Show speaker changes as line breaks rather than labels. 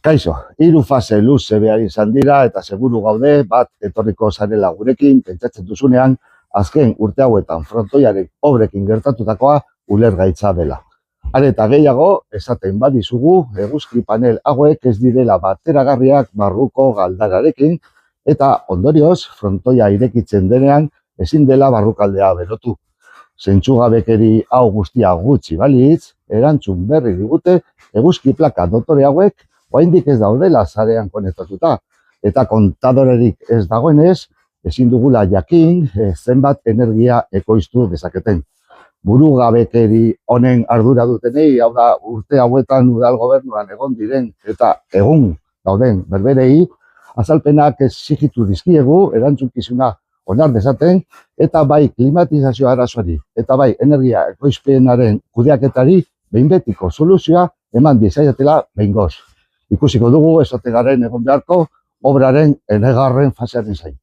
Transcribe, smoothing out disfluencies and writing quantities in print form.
Kaixo, 3 fase luze behar izan dira eta seguru gaude bat etorriko zarela gurekin pentsatzen duzunean azken urte hauetan frontoiaren obrekin gertatutakoa ulergaitza dela. Are eta gehiago esaten badizugu eguzki panel hauek ez direla bateragarriak barruko galdararekin eta ondorioz frontoia irekitzen denean ezin dela barrukaldea berotu. Zentzugabekeri hau guztia gutxi balitz, erantzun berri digute eguzki plaka dotore hauek oraindik ez daudela sarean konektatuta eta kontadorerik ez dagoenez ezin dugula jakin zenbat energia ekoiztu dezaketen. Burugabekeri honen ardura dutenei, hau da urte hauetan udal gobernuan egon diren eta egun dauden berberei azalpenak exigitu dizkiegu erantzukizuna onar dezaten eta bai klimatizazio arazoari eta bai energia ekoizpenaren kudeaketari behin betiko soluzioa eman diezaiatela behingoz. Ikusiko dugu esate garen egon beharko obraren enegarren fasearen zain.